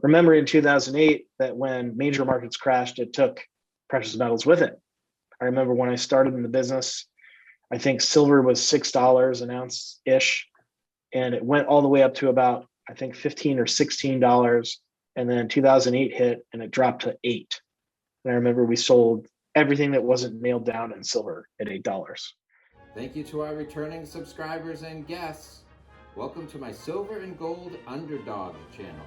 Remember in 2008 that when major markets crashed, it took precious metals with it. I remember when I started in the business, I think silver was $6 an ounce ish, and it went all the way up to about, I think, $15 or $16. And then 2008 hit and it dropped to 8. And I remember we sold everything that wasn't nailed down in silver at $8. Thank you to our returning subscribers and guests. Welcome to my Silver and Gold Underdog channel.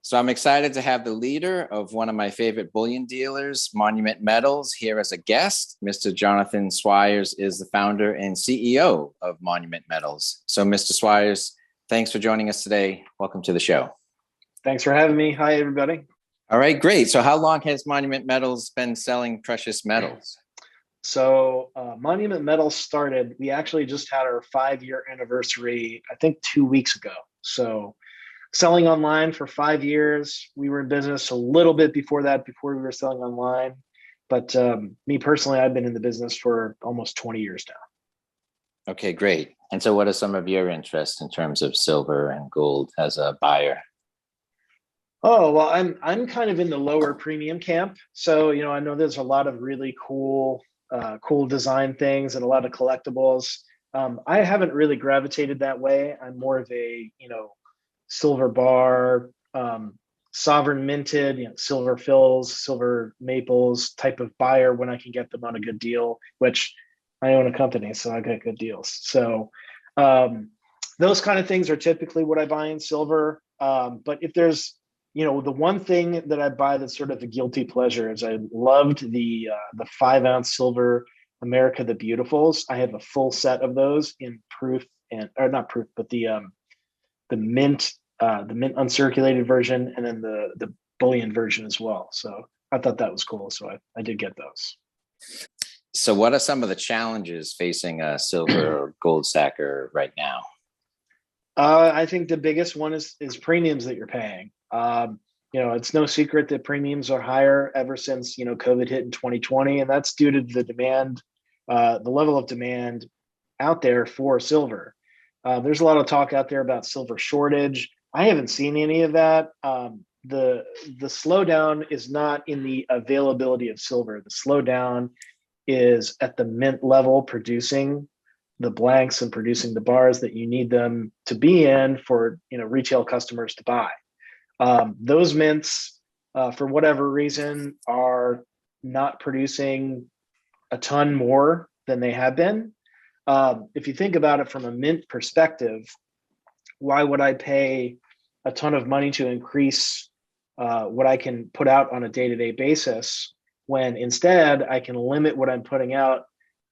So I'm excited to have the leader of one of my favorite bullion dealers, Monument Metals, here as a guest. Mr. Jonathan Swyers is the founder and CEO of Monument Metals. So Mr. Swyers, thanks for joining us today. Welcome to the show. Thanks for having me. Hi, everybody. All right, great. So how long has Monument Metals been selling precious metals? So Monument Metals started, we actually just had our 5-year anniversary, I think 2 weeks ago. So selling online for 5 years. We were in business a little bit before that, before we were selling online. But me personally, I've been in the business for almost 20 years now. Okay, great. And so what are some of your interests in terms of silver and gold as a buyer? Oh, well, I'm kind of in the lower premium camp. So, I know there's a lot of really cool design things and a lot of collectibles. I haven't really gravitated that way. I'm more of a, silver bar, sovereign minted, silver fills, silver maples type of buyer when I can get them on a good deal, which I own a company, so I get good deals. So those kind of things are typically what I buy in silver. But if there's, the one thing that I buy that's sort of a guilty pleasure is I loved the 5-ounce silver America the Beautifuls. I have a full set of those in proof or not proof, but the mint uncirculated version, and then the bullion version as well. So I thought that was cool. So I did get those. So what are some of the challenges facing a silver or gold stacker right now? I think the biggest one is premiums that you're paying. It's no secret that premiums are higher ever since, COVID hit in 2020, and that's due to the demand, the level of demand out there for silver. There's a lot of talk out there about silver shortage. I haven't seen any of that. The slowdown is not in the availability of silver. The slowdown is at the mint level, producing the blanks and producing the bars that you need them to be in for retail customers to buy. Those mints, for whatever reason, are not producing a ton more than they have been. If you think about it from a mint perspective, why would I pay a ton of money to increase what I can put out on a day-to-day basis when instead I can limit what I'm putting out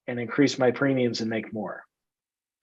and increase my premiums and make more?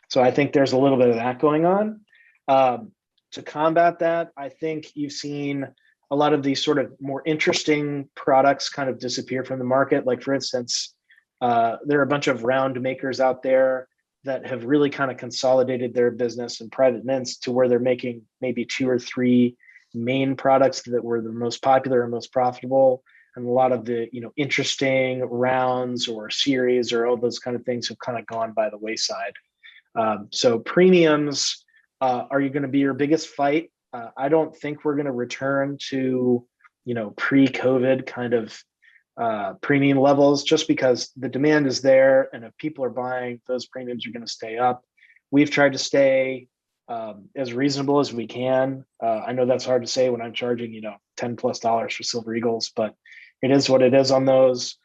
So I think there's a little bit of that going on. To combat that, I think you've seen a lot of these sort of more interesting products kind of disappear from the market. Like, for instance, there are a bunch of round makers out there that have really kind of consolidated their business in private mints to where they're making maybe 2 or 3 main products that were the most popular and most profitable. And a lot of the, interesting rounds or series or all those kind of things have kind of gone by the wayside. So premiums are you going to be your biggest fight? I don't think we're going to return to, pre-COVID kind of premium levels, just because the demand is there, and if people are buying, those premiums are going to stay up. We've tried to stay as reasonable as we can. I know that's hard to say when I'm charging $10+ for Silver Eagles, but it is what it is on those.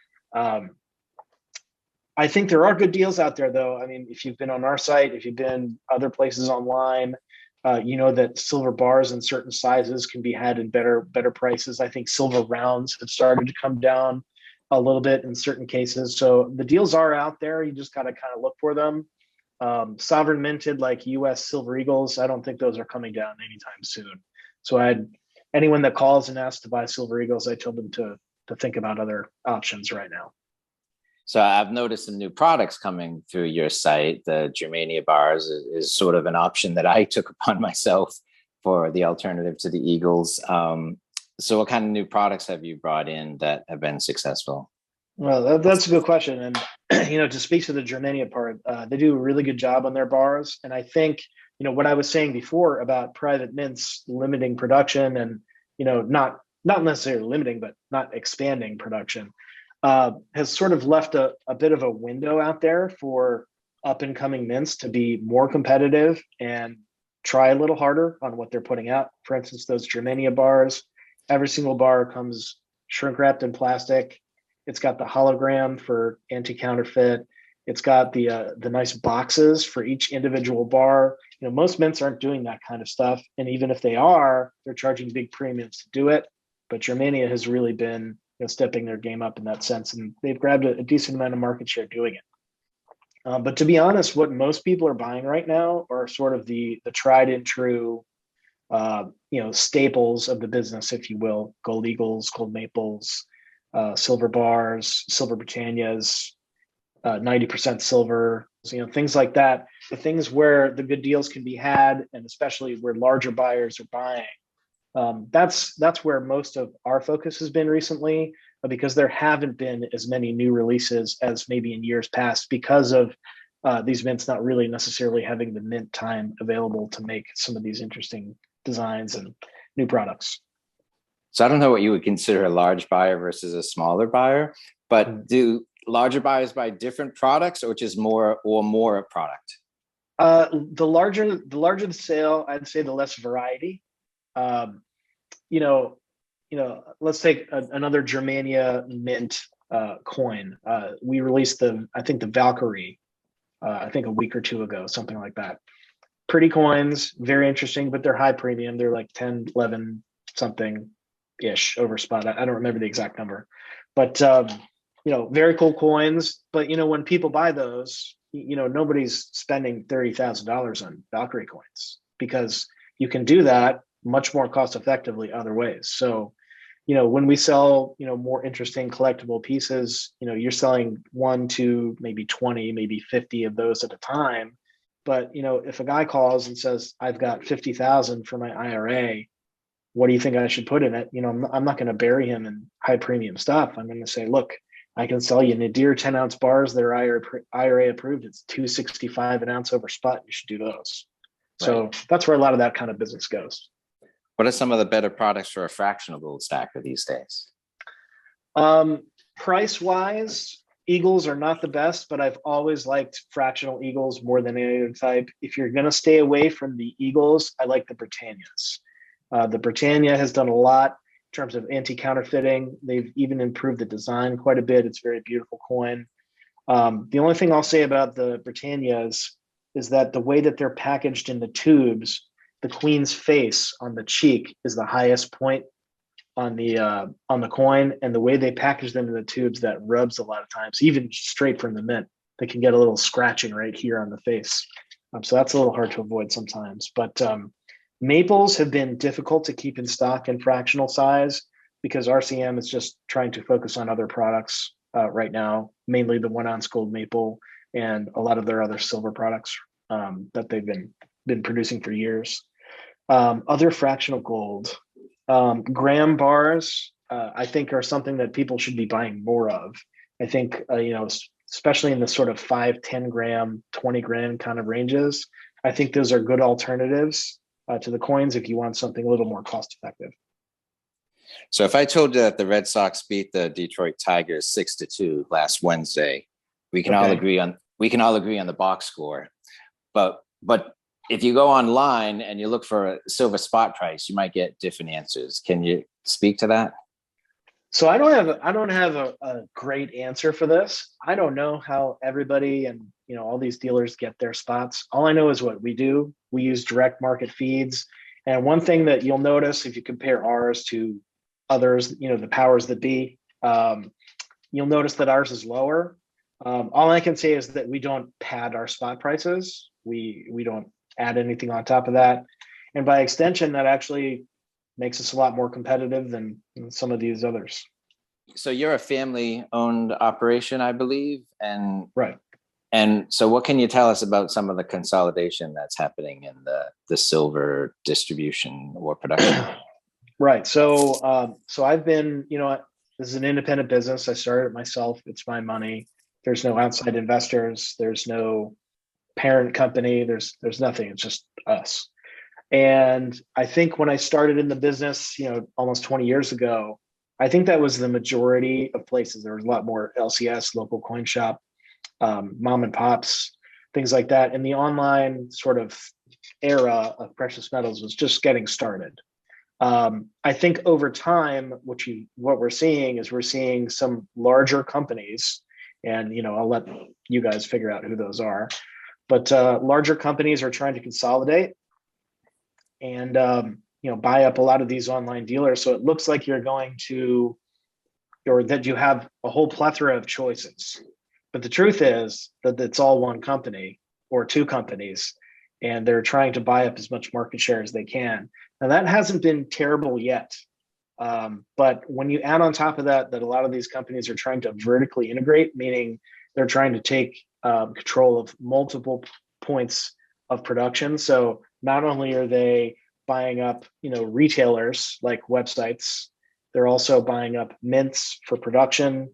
I think there are good deals out there, though. I mean, if you've been on our site, if you've been other places online, that silver bars in certain sizes can be had in better prices. I think silver rounds have started to come down a little bit in certain cases. So the deals are out there. You just got to kind of look for them. Sovereign minted like US Silver Eagles, I don't think those are coming down anytime soon. So anyone that calls and asks to buy Silver Eagles, I tell them to think about other options right now. So I've noticed some new products coming through your site. The Germania bars is sort of an option that I took upon myself for the alternative to the Eagles. So what kind of new products have you brought in that have been successful? Well, that's a good question. And, to speak to the Germania part, they do a really good job on their bars. And I think what I was saying before about private mints limiting production and, not necessarily limiting, but not expanding production, has sort of left a bit of a window out there for up and coming mints to be more competitive and try a little harder on what they're putting out. For instance, those Germania bars, every single bar comes shrink wrapped in plastic. It's got the hologram for anti-counterfeit. It's got the nice boxes for each individual bar. Most mints aren't doing that kind of stuff, and even if they are, they're charging big premiums to do it. But Germania has really been stepping their game up in that sense, and they've grabbed a decent amount of market share doing it. But to be honest, what most people are buying right now are sort of the tried and true, staples of the business, if you will: gold eagles, gold maples, silver bars, silver Britannias, 90% silver, things like that. The things where the good deals can be had, and especially where larger buyers are buying. That's where most of our focus has been recently, because there haven't been as many new releases as maybe in years past, because of these mints not really necessarily having the mint time available to make some of these interesting designs and new products. So I don't know what you would consider a large buyer versus a smaller buyer, but do larger buyers buy different products, or just more product? The larger the sale, I'd say the less variety. You know, let's take another Germania mint coin. We released I think the Valkyrie, I think a week or two ago, something like that. Pretty coins, very interesting, but they're high premium. They're like 10, 11 something ish over spot. I don't remember the exact number, but very cool coins. But when people buy those, nobody's spending $30,000 on Valkyrie coins, because you can do that much more cost effectively other ways. So, when we sell, more interesting collectible pieces, you're selling 1, 2, maybe 20, maybe 50 of those at a time. But, if a guy calls and says, I've got 50,000 for my IRA, what do you think I should put in it? I'm not going to bury him in high premium stuff. I'm going to say, look, I can sell you Nadir 10-ounce bars that are IRA approved. It's $265 an ounce over spot. You should do those. Right. So that's where a lot of that kind of business goes. What are some of the better products for a fractional gold stacker these days? Price wise, Eagles are not the best, but I've always liked fractional Eagles more than any other type. If you're going to stay away from the Eagles, I like the Britannias. The Britannia has done a lot in terms of anti-counterfeiting. They've even improved the design quite a bit. It's a very beautiful coin. The only thing I'll say about the Britannias is that the way that they're packaged in the tubes, the queen's face on the cheek is the highest point on the coin, and the way they package them in the tubes, that rubs a lot of times, even straight from the mint. They can get a little scratching right here on the face. So that's a little hard to avoid sometimes. But maples have been difficult to keep in stock in fractional size, because RCM is just trying to focus on other products right now, mainly the 1-ounce gold maple and a lot of their other silver products that they've been producing for years. Other fractional gold, gram bars, I think are something that people should be buying more of. I think, especially in the sort of 5, 10 gram, 20 gram kind of ranges, I think those are good alternatives to the coins if you want something a little more cost effective. So if I told you that the Red Sox beat the Detroit Tigers 6-2 last Wednesday, we can all agree on the box score. But if you go online and you look for a silver spot price, you might get different answers. Can you speak to that? So I don't have a great answer for this. I don't know how everybody and all these dealers get their spots. All I know is what we do. We use direct market feeds. And one thing that you'll notice if you compare ours to others, the powers that be, you'll notice that ours is lower. All I can say is that we don't pad our spot prices. We don't add anything on top of that. And by extension, that actually makes us a lot more competitive than some of these others. So you're a family-owned operation, I believe, and right. And so, what can you tell us about some of the consolidation that's happening in the silver distribution or production? Right. So, I've been, this is an independent business. I started it myself. It's my money. There's no outside investors. There's no parent company. There's nothing. It's just us. And I think when I started in the business, almost 20 years ago, I think that was the majority of places. There was a lot more LCS, local coin shop, mom and pops, things like that. And the online sort of era of precious metals was just getting started. I think over time, what we're seeing is we're seeing some larger companies, and I'll let you guys figure out who those are, but larger companies are trying to consolidate and buy up a lot of these online dealers. So it looks like you're going to, or that you have a whole plethora of choices. But the truth is that it's all one company or two companies, and they're trying to buy up as much market share as they can. Now that hasn't been terrible yet. But when you add on top of that a lot of these companies are trying to vertically integrate, meaning they're trying to take control of multiple points of production. So not only are they buying up, retailers like websites, they're also buying up mints for production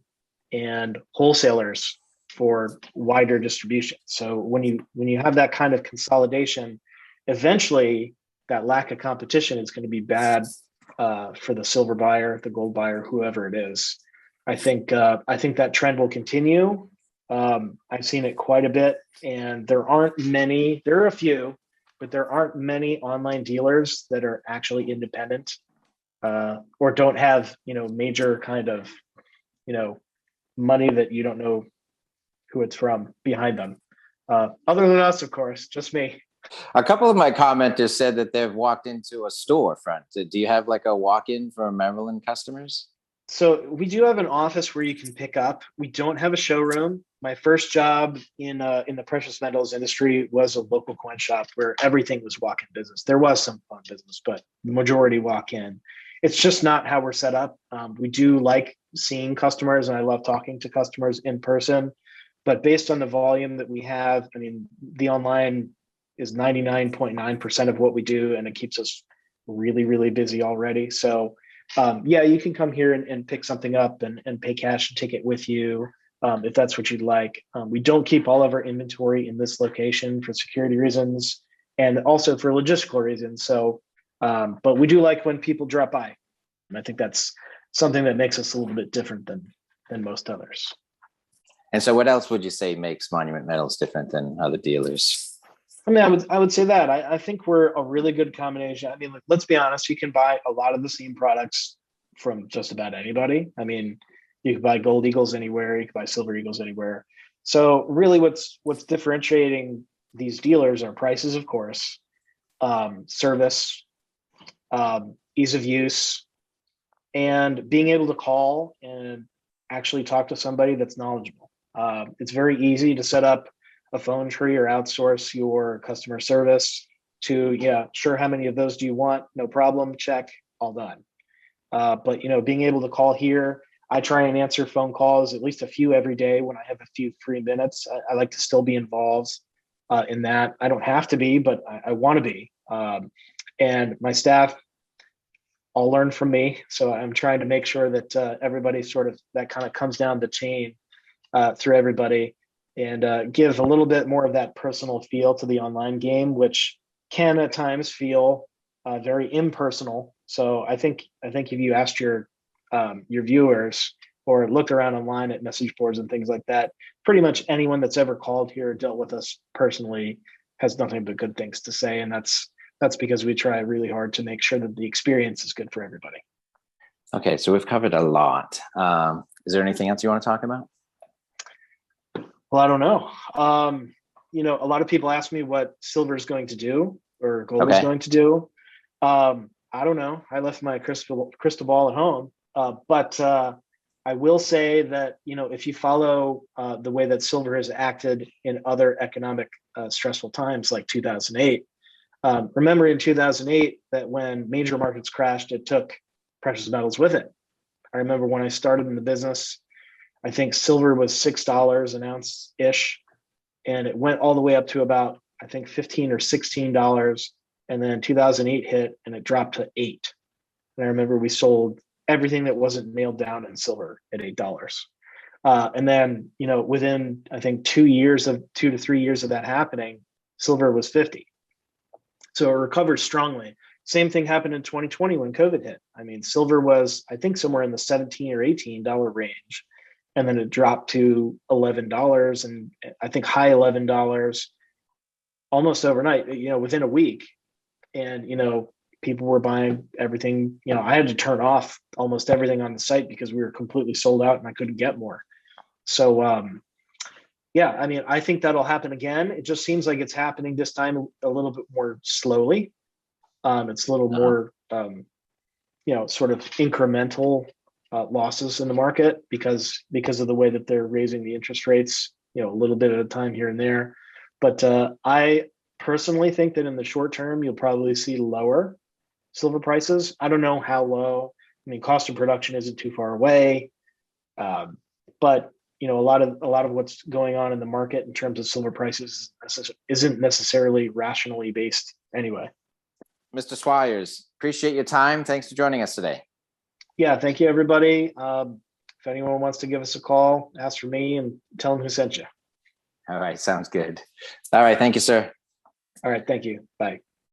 and wholesalers for wider distribution. So when you have that kind of consolidation, eventually that lack of competition is going to be bad for the silver buyer, the gold buyer, whoever it is. I think that trend will continue. I've seen it quite a bit, and there aren't many. There are a few, but there aren't many online dealers that are actually independent or don't have major kind of money that you don't know who it's from behind them. Other than us, of course, just me. A couple of my commenters said that they've walked into a storefront. Do you have like a walk-in for Maryland customers? So we do have an office where you can pick up. We don't have a showroom. My first job in the precious metals industry was a local coin shop where everything was walk-in business. There was some fun business, but the majority walk-in. It's just not how we're set up. We do like seeing customers, and I love talking to customers in person. But based on the volume that we have, I mean, the online is 99.9% of what we do, and it keeps us really, really busy already. So yeah, you can come here and pick something up and pay cash and take it with you if that's what you'd like. We don't keep all of our inventory in this location for security reasons and also for logistical reasons. So, but we do like when people drop by. And I think that's something that makes us a little bit different than most others. And so what else would you say makes Monument Metals different than other dealers? I mean, I would say that I think we're a really good combination. I mean, let's be honest, you can buy a lot of the same products from just about anybody. I mean, you can buy gold eagles anywhere, you can buy silver eagles anywhere. So really what's differentiating these dealers are prices, of course, service, ease of use, and being able to call and actually talk to somebody that's knowledgeable. It's very easy to set up a phone tree or outsource your customer service to, yeah, sure, how many of those do you want? No problem, check, all done. But being able to call here, I try and answer phone calls, at least a few every day when I have a few free minutes. I like to still be involved in that. I don't have to be, but I want to be. And my staff all learn from me. So I'm trying to make sure that everybody sort of, that kind of comes down the chain through everybody, and give a little bit more of that personal feel to the online game, which can at times feel very impersonal. So I think if you asked your viewers or looked around online at message boards and things like that, pretty much anyone that's ever called here or dealt with us personally has nothing but good things to say. And that's because we try really hard to make sure that the experience is good for everybody. Okay, so we've covered a lot. Is there anything else you want to talk about? Well, I don't know. A lot of people ask me what silver is going to do or gold is going to do. I don't know. I left my crystal ball at home. But I will say that, if you follow the way that silver has acted in other economic stressful times like 2008, remember in 2008 that when major markets crashed, it took precious metals with it. I remember when I started in the business, I think silver was $6 an ounce ish, and it went all the way up to about, I think, $15 or $16. And then 2008 hit and it dropped to $8. And I remember we sold everything that wasn't nailed down in silver at $8. And then, within, I think, 2 to 3 years of that happening, silver was 50. So it recovered strongly. Same thing happened in 2020 when COVID hit. I mean, silver was, I think, somewhere in the $17 or $18 range. And then it dropped to $11, and I think high $11 almost overnight, within a week. And, people were buying everything. I had to turn off almost everything on the site because we were completely sold out and I couldn't get more. So, yeah, I mean, I think that'll happen again. It just seems like it's happening this time a little bit more slowly. It's a little more, sort of incremental losses in the market because of the way that they're raising the interest rates, a little bit at a time here and there. But I personally think that in the short term, you'll probably see lower silver prices. I don't know how low. I mean, cost of production isn't too far away, but a lot of what's going on in the market in terms of silver prices isn't necessarily rationally based anyway. Mr. Swyers, appreciate your time. Thanks for joining us today. Yeah, thank you, everybody. If anyone wants to give us a call, ask for me and tell them who sent you. All right, sounds good. All right, thank you, sir. All right, thank you. Bye.